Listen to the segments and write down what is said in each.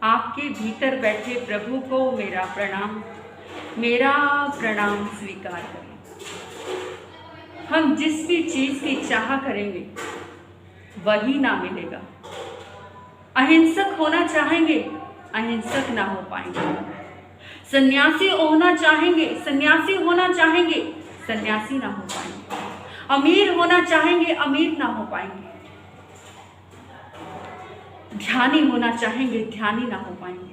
आपके भीतर बैठे प्रभु को मेरा प्रणाम स्वीकार करें। हम जिस भी चीज की चाह करेंगे वही ना मिलेगा। अहिंसक होना चाहेंगे, अहिंसक ना हो पाएंगे। सन्यासी होना चाहेंगे, सन्यासी ना हो पाएंगे। अमीर होना चाहेंगे, अमीर ना हो पाएंगे। ध्यानी होना चाहेंगे, ध्यानी ना हो पाएंगे।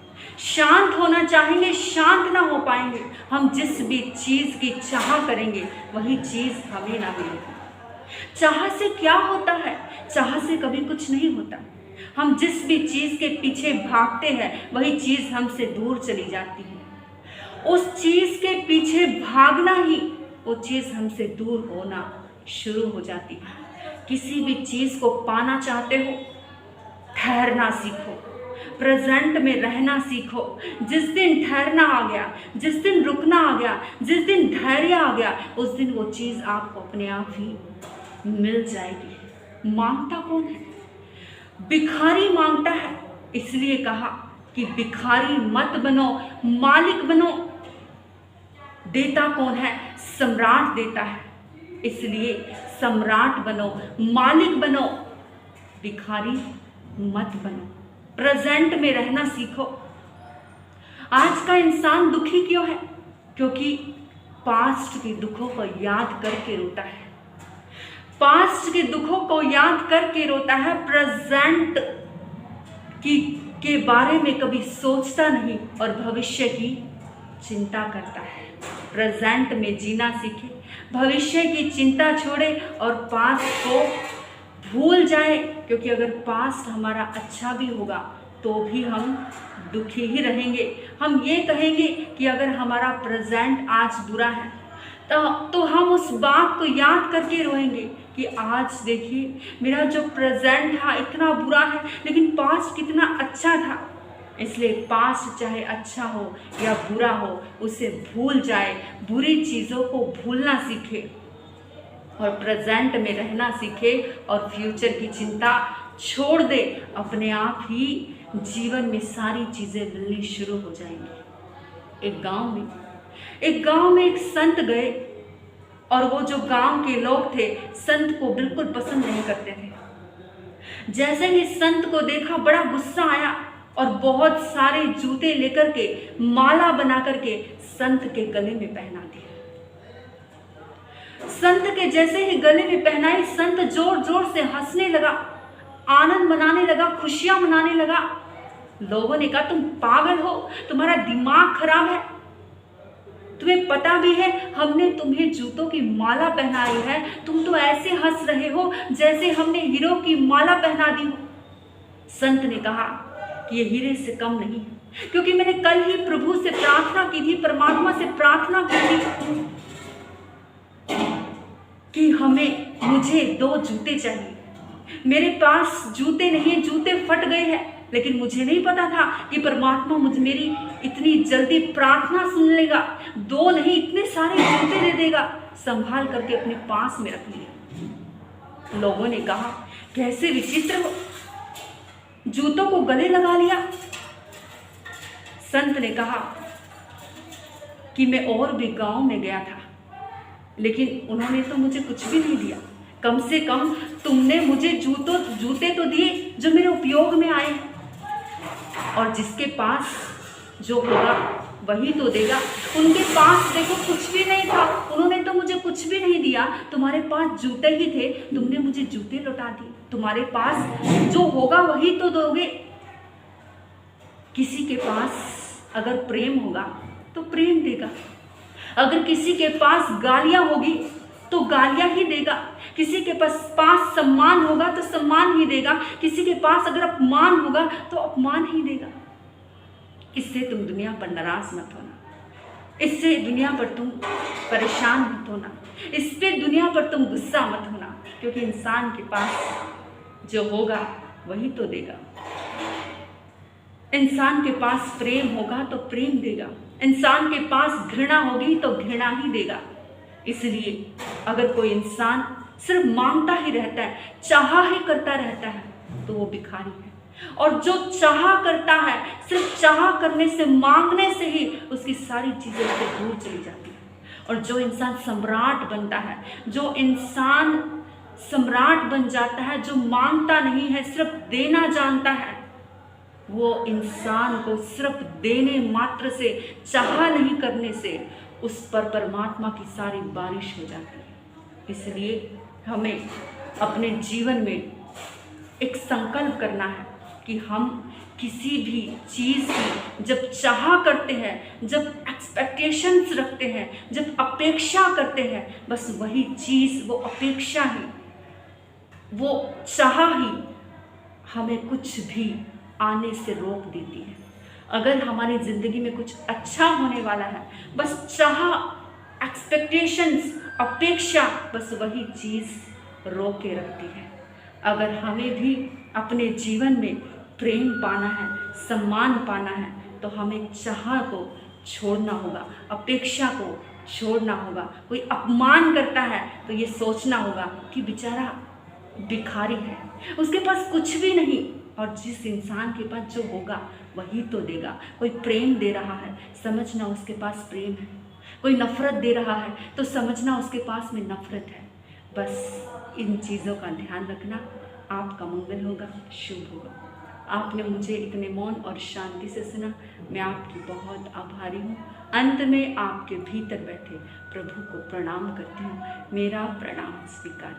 शांत होना चाहेंगे, शांत ना हो पाएंगे। हम जिस भी चीज की चाह करेंगे वही चीज हमें ना मिलेगी। चाह से क्या होता है? चाह से कभी कुछ नहीं होता। हम जिस भी चीज के पीछे भागते हैं वही चीज हमसे दूर चली जाती है। उस चीज के पीछे भागना ही वो चीज हमसे दूर होना शुरू हो जाती है। किसी भी चीज को पाना चाहते हो, ठहरना सीखो, प्रेजेंट में रहना सीखो। जिस दिन ठहरना आ गया, जिस दिन रुकना आ गया, जिस दिन धैर्य आ गया, उस दिन वो चीज आपको अपने आप ही मिल जाएगी। मांगता कौन है? भिखारी मांगता है। इसलिए कहा कि भिखारी मत बनो, मालिक बनो। देता कौन है? सम्राट देता है। इसलिए सम्राट बनो, मालिक बनो, भिखारी मत बनो। प्रेजेंट में रहना सीखो। आज का इंसान दुखी क्यों है? क्योंकि पास्ट के दुखों को याद करके रोता है। पास्ट के दुखों को याद करके रोता है। प्रेजेंट के बारे में कभी सोचता नहीं और भविष्य की चिंता करता है। प्रेजेंट में जीना सीखे, भविष्य की चिंता छोड़े और पास्ट को भूल जाए। क्योंकि अगर पास्ट हमारा अच्छा भी होगा तो भी हम दुखी ही रहेंगे। हम ये कहेंगे कि अगर हमारा प्रेजेंट आज बुरा है तो हम उस बात को याद करके रोएंगे कि आज देखिए मेरा जो प्रेजेंट था इतना बुरा है, लेकिन पास्ट कितना अच्छा था। इसलिए पास्ट चाहे अच्छा हो या बुरा हो, उसे भूल जाए, बुरी चीज़ों को भूलना सीखे और प्रेजेंट में रहना सीखे और फ्यूचर की चिंता छोड़ दे। अपने आप ही जीवन में सारी चीज़ें मिलनी शुरू हो जाएंगी। एक गांव में एक संत गए और वो जो गांव के लोग थे संत को बिल्कुल पसंद नहीं करते थे। जैसे ही संत को देखा बड़ा गुस्सा आया और बहुत सारे जूते लेकर के माला बना करके संत के गले में पहना दिया। संत के जैसे ही गले में पहनाई, संत जोर जोर से हंसने लगा, आनंद मनाने लगा, खुशियां मनाने लगा। लोगों ने कहा तुम पागल हो, तुम्हारा दिमाग खराब है, तुम्हें पता भी है हमने तुम्हें जूतों की माला पहनाई है, तुम तो ऐसे हंस रहे हो जैसे हमने हीरो की माला पहना दी हो। संत ने कहा कि ये हीरे से कम नहीं है, क्योंकि मैंने कल ही प्रभु से प्रार्थना की थी, परमात्मा से प्रार्थना की थी कि मुझे 2 जूते चाहिए। मेरे पास जूते नहीं है, जूते फट गए हैं, लेकिन मुझे नहीं पता था कि परमात्मा मेरी इतनी जल्दी प्रार्थना सुन लेगा। 2 नहीं, इतने सारे जूते दे देगा। संभाल करके अपने पास में रख लिया। लोगों ने कहा कैसे विचित्र हो, जूतों को गले लगा लिया। संत ने कहा कि मैं और भी गांव में गया था, लेकिन उन्होंने तो मुझे कुछ भी नहीं दिया। कम से कम तुमने मुझे जूते तो दिए जो मेरे उपयोग में आए, और जिसके पास जो होगा वही तो देगा। उनके पास देखो कुछ भी नहीं था, उन्होंने तो मुझे कुछ भी नहीं दिया। तुम्हारे पास जूते ही थे, तुमने मुझे जूते लौटा दिए। तुम्हारे पास जो होगा वही तो दोगे। किसी के पास अगर प्रेम होगा तो प्रेम देगा, अगर किसी के पास गालियां होगी तो गालियां ही देगा, किसी के पास सम्मान होगा तो सम्मान ही देगा, किसी के पास अगर अपमान होगा तो अपमान ही देगा। इससे तुम दुनिया पर नाराज मत होना, इससे दुनिया पर तुम परेशान मत होना, इस पे दुनिया पर तुम गुस्सा मत होना, क्योंकि इंसान के पास जो होगा वही तो देगा। इंसान के पास प्रेम होगा तो प्रेम देगा, इंसान के पास घृणा होगी तो घृणा ही देगा। इसलिए अगर कोई इंसान सिर्फ मांगता ही रहता है, चाह ही करता रहता है, तो वो भिखारी है। और जो चाह करता है, सिर्फ चाह करने से, मांगने से ही उसकी सारी चीज़ें उससे दूर चली जाती हैं। और जो इंसान सम्राट बनता है, जो इंसान सम्राट बन जाता है, जो मांगता नहीं है, सिर्फ देना जानता है, वो इंसान को सिर्फ देने मात्र से, चाह नहीं करने से उस पर परमात्मा की सारी बारिश हो जाती है। इसलिए हमें अपने जीवन में एक संकल्प करना है कि हम किसी भी चीज़ की जब चाह करते हैं, जब एक्सपेक्टेशंस रखते हैं, जब अपेक्षा करते हैं, बस वही चीज़, वो अपेक्षा ही, वो चाह ही हमें कुछ भी आने से रोक देती है। अगर हमारी ज़िंदगी में कुछ अच्छा होने वाला है, बस चाह, एक्सपेक्टेशंस, अपेक्षा, बस वही चीज़ रोक के रखती है। अगर हमें भी अपने जीवन में प्रेम पाना है, सम्मान पाना है, तो हमें चाह को छोड़ना होगा, अपेक्षा को छोड़ना होगा। कोई अपमान करता है तो ये सोचना होगा कि बेचारा भिखारी है, उसके पास कुछ भी नहीं, और जिस इंसान के पास जो होगा वही तो देगा। कोई प्रेम दे रहा है, समझना उसके पास प्रेम है। कोई नफ़रत दे रहा है तो समझना उसके पास में नफ़रत है। बस इन चीज़ों का ध्यान रखना, आपका मंगल होगा, शुभ होगा। आपने मुझे इतने मौन और शांति से सुना, मैं आपकी बहुत आभारी हूँ। अंत में आपके भीतर बैठे प्रभु को प्रणाम करती हूँ। मेरा प्रणाम स्वीकार।